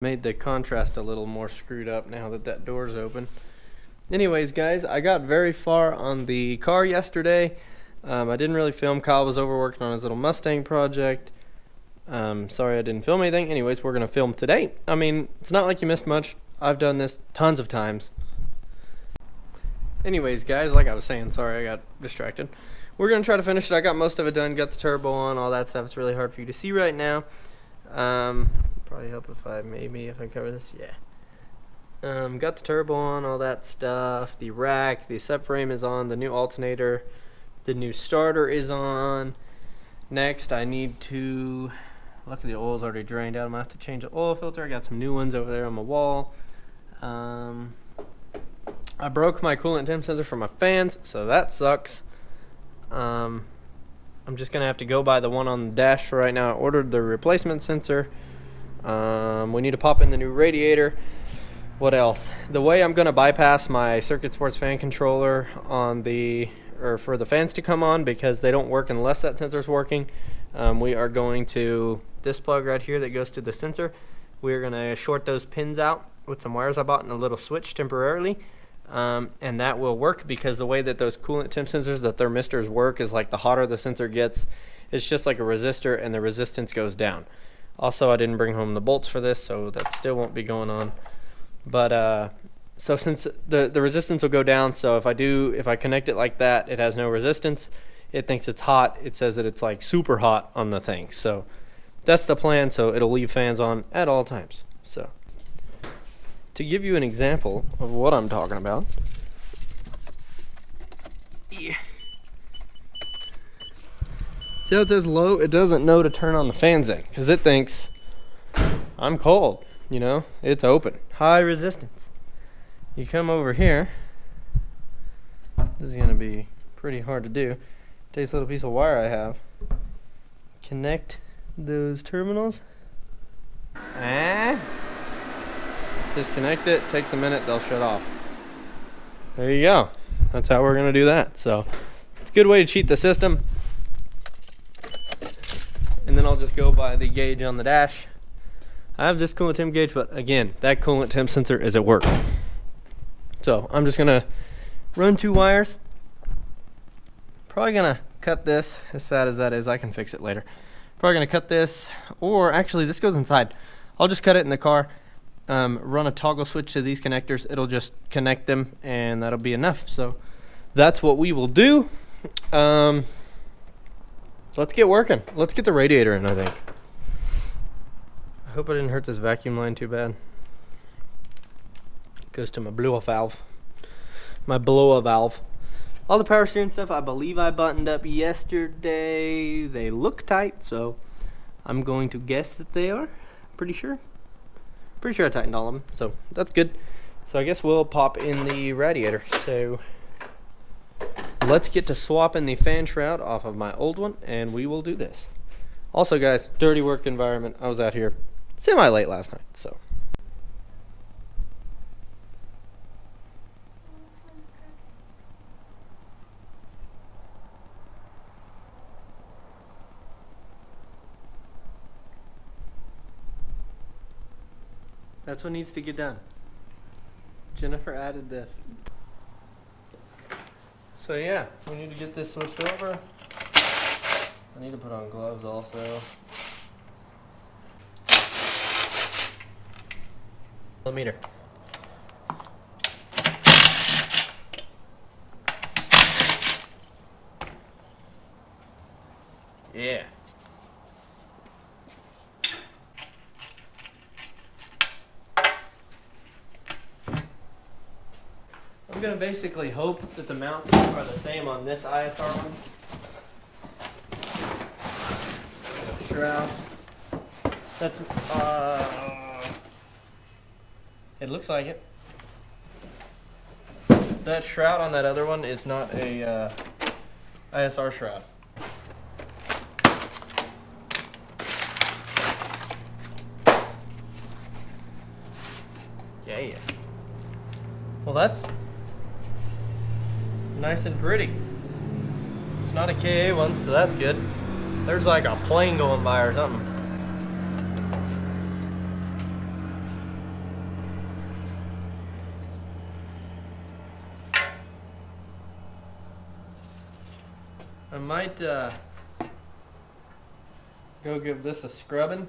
Made the contrast a little more screwed up now that that door's open. Anyways, guys, I got very far on the car yesterday. I didn't really film. Kyle was over working on his little Mustang project. Sorry I didn't film anything. Anyways, we're going to film today. I mean, it's not like you missed much. I've done this tons of times. Anyways, guys, like I was saying, sorry I got distracted. We're going to try to finish it. I got most of it done, got the turbo on, all that stuff. It's really hard for you to see right now. Probably help if I cover this. Yeah. Got the turbo on, all that stuff. The rack, the subframe is on. The new alternator, the new starter is on. Next, I need to. Luckily, the oil's already drained out. I'm gonna have to change the oil filter. I got some new ones over there on my wall. I broke my coolant temp sensor for my fans, so that sucks. I'm just gonna have to go by the one on the dash for right now. I ordered the replacement sensor. We need to pop in the new radiator. What else? The way I'm gonna bypass my Circuit Sports fan controller on for the fans to come on, because they don't work unless that sensor's working. We are going to this plug right here that goes to the sensor. We're gonna short those pins out with some wires I bought and a little switch temporarily. And that will work, because the way that those coolant temp sensors, the thermistors work, is like the hotter the sensor gets, it's just like a resistor, and the resistance goes down. Also, I didn't bring home the bolts for this, so that still won't be going on. But so since the resistance will go down, so if I connect it like that, it has no resistance. It thinks it's hot. It says that it's like super hot on the thing. So that's the plan. So it'll leave fans on at all times. So to give you an example of what I'm talking about, yeah. See how it says low? It doesn't know to turn on the fans in, because it thinks I'm cold. You know, it's open. High resistance. You come over here. This is going to be pretty hard to do. Take this little piece of wire I have. Connect those terminals. Disconnect it. Takes a minute. They'll shut off. There you go. That's how we're going to do that. So it's a good way to cheat the system. And then I'll just go by the gauge on the dash. I have this coolant temp gauge, but again, that coolant temp sensor is at work. So I'm just gonna run 2 wires. Probably gonna cut this. As sad as that is, I can fix it later. Probably gonna cut this, or actually this goes inside. I'll just cut it in the car. Run a toggle switch to these connectors. It'll just connect them, and that'll be enough. So that's what we will do. Let's get working. Let's get the radiator in, I think. I hope I didn't hurt this vacuum line too bad. Goes to my blower valve. My blower valve. All the power steering stuff, I believe I buttoned up yesterday. They look tight, so I'm going to guess that they are. Pretty sure. Pretty sure I tightened all of them, so that's good. So I guess we'll pop in the radiator. So let's get to swapping the fan shroud off of my old one, and we will do this. Also, guys, dirty work environment. I was out here semi-late last night, so. That's what needs to get done. Jennifer added this. So yeah, we need to get this switched over. I need to put on gloves also. Millimeter. Yeah. I'm gonna basically hope that the mounts are the same on this ISR one. Shroud. That's it looks like it. That shroud on that other one is not a ISR shroud. Yeah. Well, that's nice and pretty. It's not a KA one, so that's good. There's like a plane going by or something. I might go give this a scrubbing.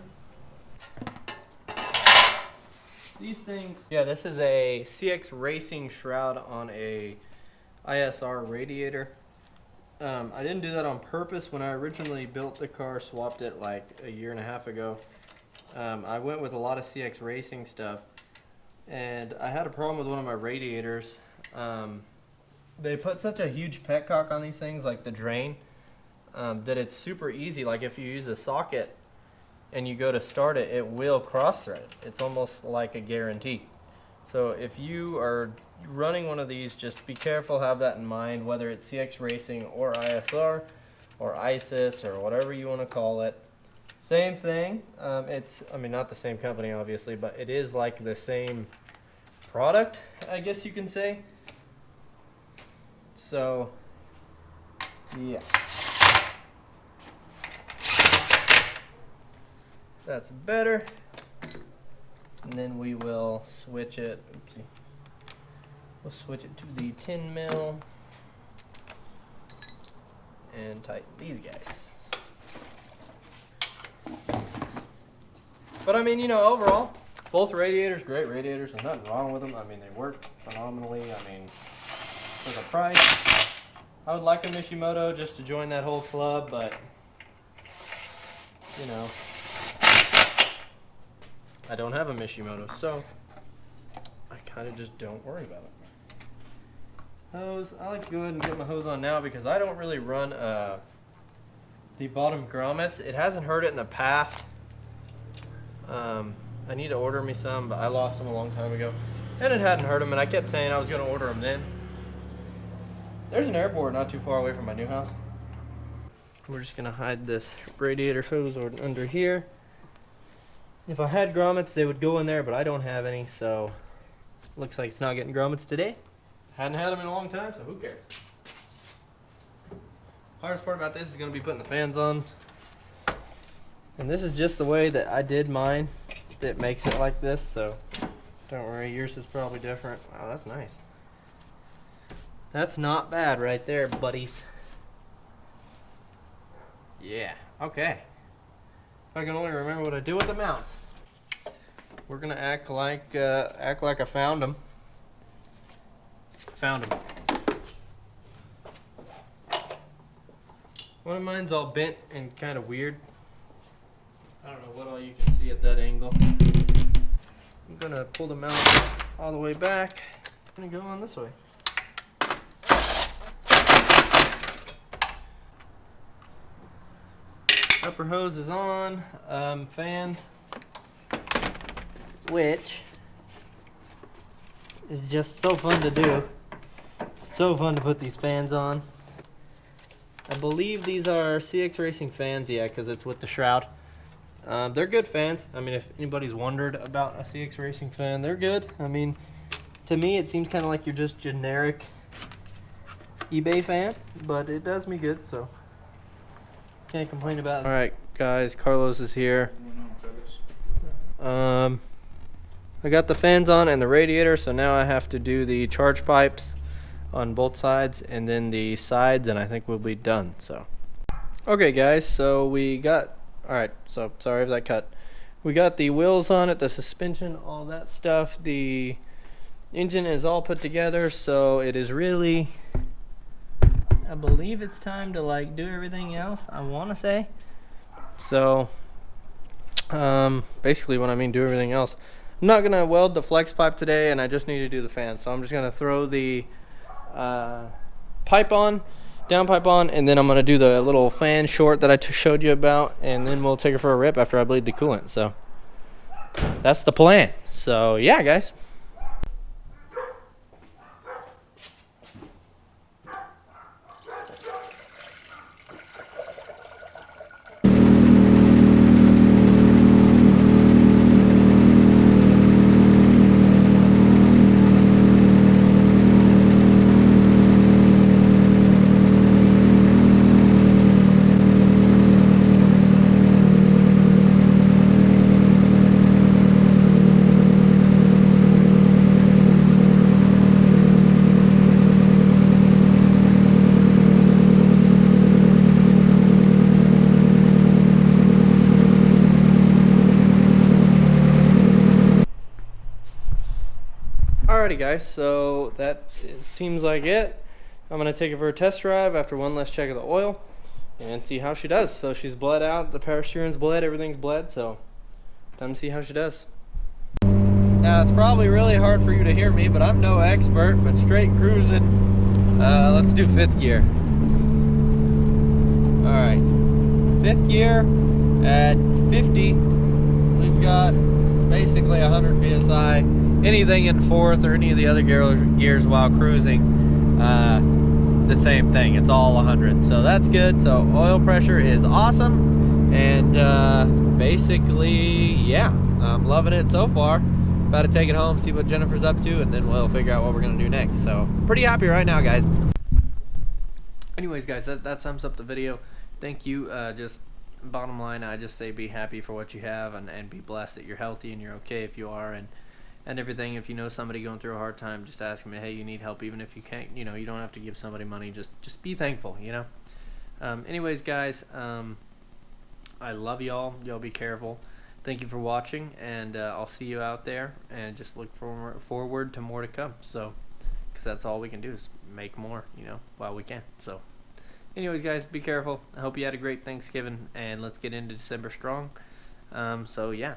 These things, yeah, this is a CX Racing shroud on a ISR radiator. I didn't do that on purpose. When I originally built the car, swapped it like a year and a half ago, I went with a lot of CX Racing stuff, and I had a problem with one of my radiators. They put such a huge petcock on these things, like the drain, that it's super easy. Like if you use a socket and you go to start it, it will cross thread. It's almost like a guarantee. So if you are running one of these, just be careful, have that in mind, whether it's CX Racing or ISR or ISIS or whatever you want to call it. Same thing. It's, I mean, not the same company obviously, but it is like the same product, I guess you can say. So, yeah. That's better. And then we will switch it. Oopsie. We'll switch it to the 10 mil and tighten these guys. But I mean, you know, overall, both radiators, great radiators. There's nothing wrong with them. I mean, they work phenomenally. I mean, for the price, I would like a Mishimoto just to join that whole club, but you know, I don't have a Mishimoto, so I kind of just don't worry about it. Hose, I like to go ahead and get my hose on now because I don't really run the bottom grommets. It hasn't hurt it in the past. I need to order me some, but I lost them a long time ago, and it hadn't hurt them, and I kept saying I was going to order them then. There's an airboard not too far away from my new house. We're just going to hide this radiator hose under here. If I had grommets, they would go in there, but I don't have any, so looks like it's not getting grommets today. Hadn't had them in a long time, so who cares? Hardest part about this is going to be putting the fans on. And this is just the way that I did mine that makes it like this, so don't worry, yours is probably different. Wow, that's nice. That's not bad right there, buddies. Yeah, okay. If I can only remember what I do with the mounts. We're gonna act like I found them. Found them. One of mine's all bent and kind of weird. I don't know what all you can see at that angle. I'm gonna pull the mount all the way back. I'm gonna go on this way. Upper hose is on. Fans, which is just so fun to do. So fun to put these fans on. I believe these are CX Racing fans, yeah, because it's with the shroud. They're good fans. I mean, if anybody's wondered about a CX Racing fan, they're good. I mean, to me, it seems kind of like you're just generic eBay fan, but it does me good, so can't complain about it. All right, guys, Carlos is here. I got the fans on and the radiator, so now I have to do the charge pipes on both sides and then the sides, and I think we'll be done. So, okay, guys, so we got. All right, so sorry if that cut. We got the wheels on it, the suspension, all that stuff. The engine is all put together, so it is really, I believe it's time to like do everything else, I want to say. So basically when I mean do everything else, I'm not going to weld the flex pipe today, and I just need to do the fan. So I'm just going to throw the pipe on, down pipe on, and then I'm going to do the little fan short that I showed you about, and then we'll take it for a rip after I bleed the coolant. So that's the plan. So yeah, guys. Alrighty guys, so that seems like it. I'm going to take her for a test drive after one last check of the oil and see how she does. So she's bled out, the power steering's bled, everything's bled, so time to see how she does. Now it's probably really hard for you to hear me, but I'm no expert, but straight cruising. Let's do 5th gear. Alright, 5th gear at 50, we've got basically 100 psi. Anything in 4th or any of the other gears while cruising, the same thing, it's all 100, so that's good. So oil pressure is awesome, and basically, yeah, I'm loving it so far. About to take it home, see what Jennifer's up to, and then we'll figure out what we're gonna do next. So pretty happy right now, guys. Anyways guys, that sums up the video. Thank you. Just bottom line, I just say be happy for what you have, and be blessed that you're healthy and you're okay if you are, and everything. If you know somebody going through a hard time, just ask them, hey, you need help. Even if you can't, you know, you don't have to give somebody money, just be thankful, you know. Anyways guys, I love y'all be careful. Thank you for watching, and I'll see you out there, and just look forward to more to come. So because that's all we can do is make more, you know, while we can. So anyways guys, be careful. I hope you had a great Thanksgiving, and let's get into December strong. So yeah.